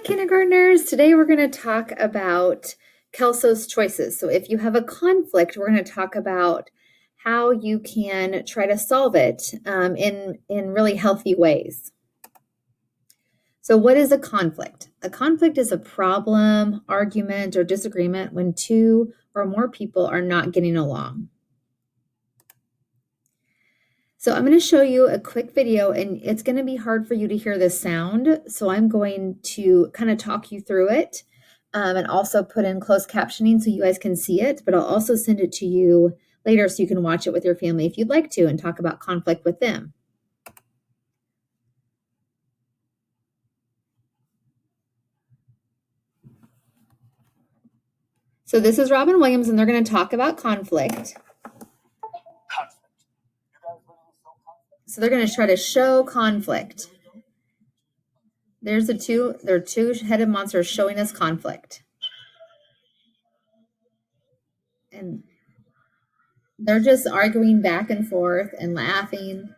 kindergartners. Today we're going to talk about Kelso's choices. So if you have a conflict, we're going to talk about how you can try to solve it in really healthy ways. So what is a conflict? A conflict is a problem, argument, or disagreement when two or more people are not getting along. So I'm going to show you a quick video, and it's going to be hard for you to hear the sound. So I'm going to kind of talk you through it and also put in closed captioning so you guys can see it. But I'll also send it to you later so you can watch it with your family if you'd like to and talk about conflict with them. So this is Robin Williams, and they're going to talk about conflict. So they're going to try to show conflict. There are two-headed monsters showing us conflict. And they're just arguing back and forth and laughing.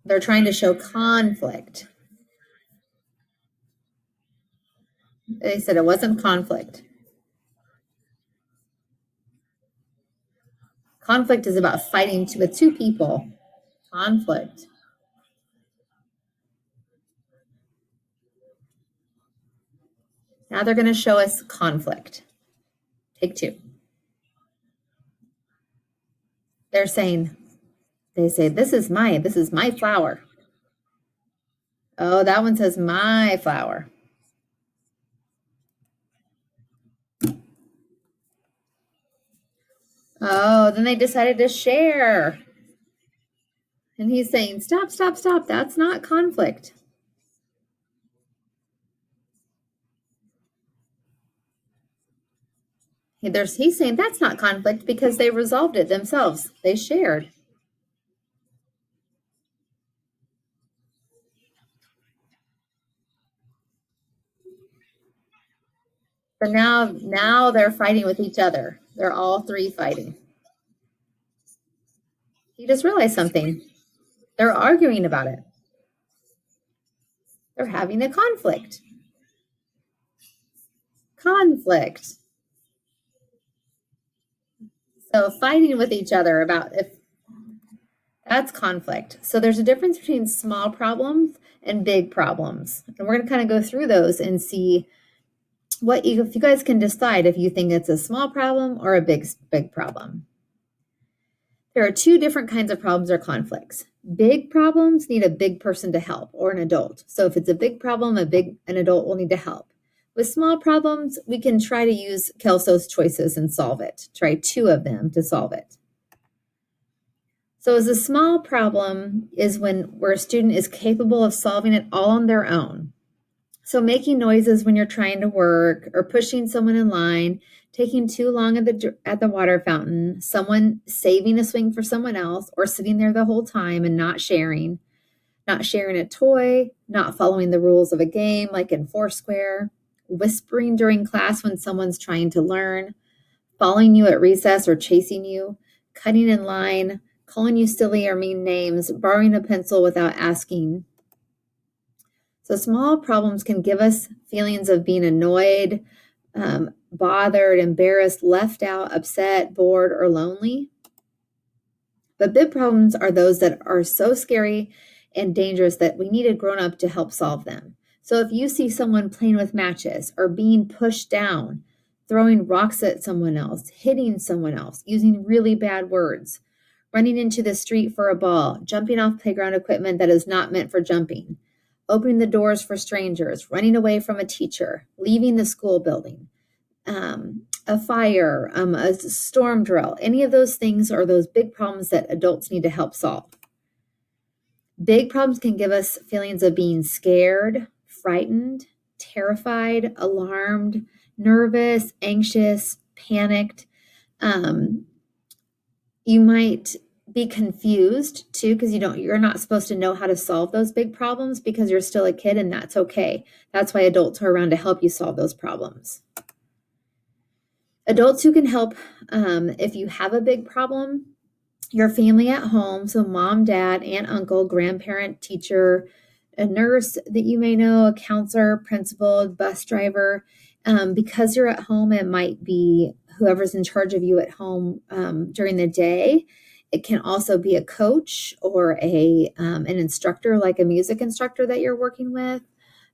They're trying to show conflict. They said it wasn't conflict. Conflict is about fighting with two people. Conflict. Now they're going to show us conflict. Take two. They say, this is my flower. Oh, that one says my flower. Oh, then they decided to share. And he's saying, stop. That's not conflict. He's saying that's not conflict because they resolved it themselves. They shared. But now they're fighting with each other. They're all three fighting. He just realized something. They're arguing about it. They're having a conflict. Conflict. So fighting with each other about that's conflict. So there's a difference between small problems and big problems. And we're going to kind of go through those and see if you guys can decide if you think it's a small problem or a big problem. There are two different kinds of problems or conflicts. Big problems need a big person to help, or an adult. So if it's a big problem, an adult will need to help. With small problems, we can try to use Kelso's choices and solve it. Try two of them to solve it. So as a small problem is where a student is capable of solving it all on their own. So making noises when you're trying to work, or pushing someone in line, taking too long at the water fountain, someone saving a swing for someone else, or sitting there the whole time and not sharing a toy, not following the rules of a game like in Foursquare, whispering during class when someone's trying to learn, following you at recess or chasing you, cutting in line, calling you silly or mean names, borrowing a pencil without asking. So small problems can give us feelings of being annoyed, bothered, embarrassed, left out, upset, bored, or lonely. But big problems are those that are so scary and dangerous that we need a grown-up to help solve them. So if you see someone playing with matches or being pushed down, throwing rocks at someone else, hitting someone else, using really bad words, running into the street for a ball, jumping off playground equipment that is not meant for jumping, opening the doors for strangers, running away from a teacher, leaving the school building, a fire, a storm drill, any of those things are those big problems that adults need to help solve. Big problems can give us feelings of being scared, frightened, terrified, alarmed, nervous, anxious, panicked. You might be confused too, because you're not supposed to know how to solve those big problems because you're still a kid, and that's okay. That's why adults are around to help you solve those problems. Adults who can help if you have a big problem Your family at home, so mom, dad, aunt, uncle, grandparent, teacher, a nurse that you may know, a counselor, principal, bus driver. Because you're at home, it might be whoever's in charge of you at home during the day. It can also be a coach or an instructor, like a music instructor that you're working with.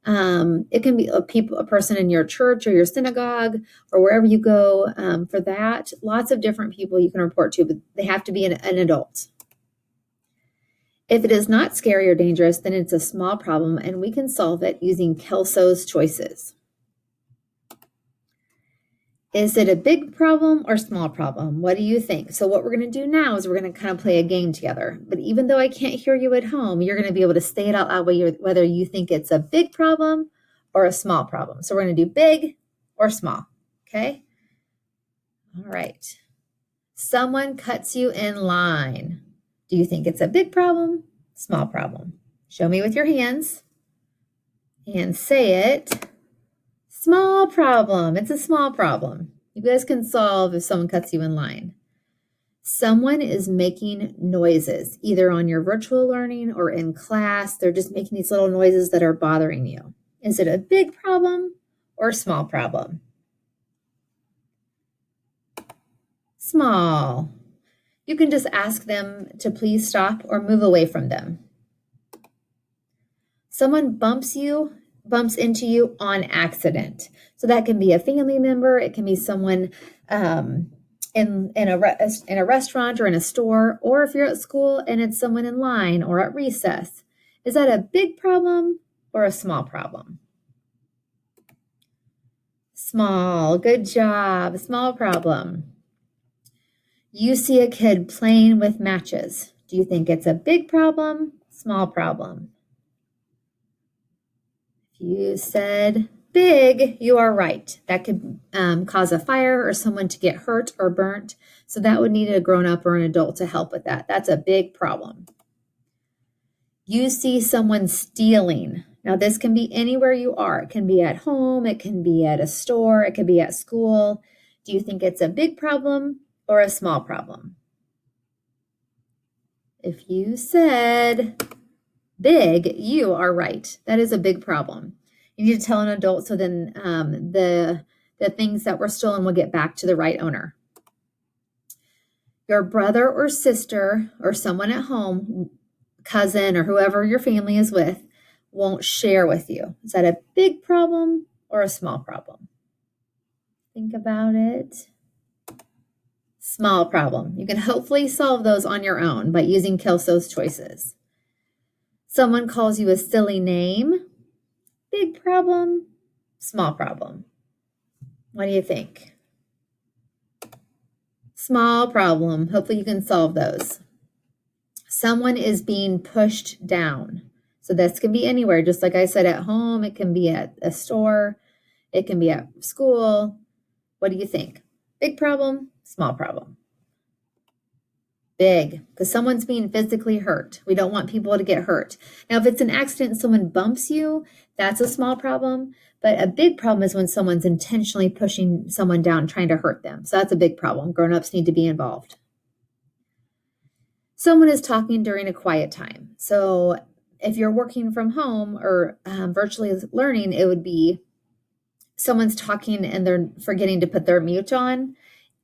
It can be a person in your church or your synagogue or wherever you go for that. Lots of different people you can report to, but they have to be an adult. If it is not scary or dangerous, then it's a small problem and we can solve it using Kelso's choices. Is it a big problem or small problem? What do you think? So what we're going to do now is we're going to kind of play a game together. But even though I can't hear you at home, you're going to be able to say it out loud whether you think it's a big problem or a small problem. So we're going to do big or small. Okay? All right. Someone cuts you in line. Do you think it's a big problem? Small problem? Show me with your hands and say it. Small problem. It's a small problem. You guys can solve if someone cuts you in line. Someone is making noises, either on your virtual learning or in class. They're just making these little noises that are bothering you. Is it a big problem or a small problem? Small. You can just ask them to please stop or move away from them. Someone bumps into you on accident. So that can be a family member. It can be someone in a restaurant or in a store, or if you're at school and it's someone in line or at recess. Is that a big problem or a small problem? Small. Good job. Small problem. You see a kid playing with matches. Do you think it's a big problem? Small problem? You said big, you are right. That could cause a fire or someone to get hurt or burnt. So that would need a grown-up or an adult to help with that. That's a big problem. You see someone stealing. Now, this can be anywhere you are. It can be at home. It can be at a store. It could be at school. Do you think it's a big problem or a small problem? If you said big, you are right. That is a big problem. You need to tell an adult so then the things that were stolen will get back to the right owner. Your brother or sister or someone at home, cousin or whoever your family is with, won't share with you. Is that a big problem or a small problem? Think about it. Small problem. You can hopefully solve those on your own by using Kelso's choices. Someone calls you a silly name. Big problem, small problem. What do you think? Small problem. Hopefully you can solve those. Someone is being pushed down. So this can be anywhere, just like I said, at home. It can be at a store. It can be at school. What do you think? Big problem, small problem? Big, because someone's being physically hurt. We don't want people to get hurt. Now, if it's an accident and someone bumps you, that's a small problem. But a big problem is when someone's intentionally pushing someone down, trying to hurt them. So that's a big problem. Grown-ups need to be involved. Someone is talking during a quiet time. So if you're working from home or virtually learning, it would be someone's talking and they're forgetting to put their mute on.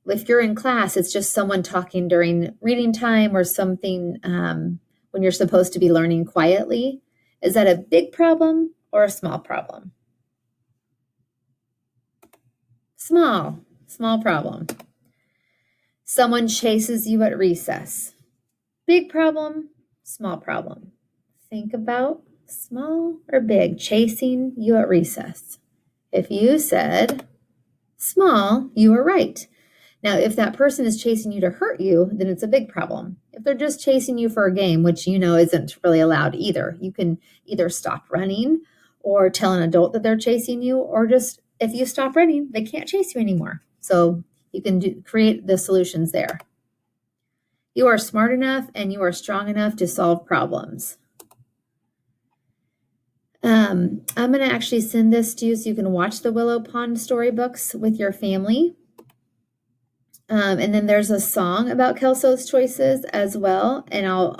If you're in class, it's just someone talking during reading time or something when you're supposed to be learning quietly. Is that a big problem or a small problem? Small problem. Someone chases you at recess. Big problem, small problem. Think about small or big, chasing you at recess. If you said small, you were right. Now, if that person is chasing you to hurt you, then it's a big problem. If they're just chasing you for a game, which you know isn't really allowed either, you can either stop running or tell an adult that they're chasing you, or just if you stop running, they can't chase you anymore. So you can create the solutions there. You are smart enough and you are strong enough to solve problems. I'm going to actually send this to you so you can watch the Willow Pond storybooks with your family. And then there's a song about Kelso's choices as well, and I'll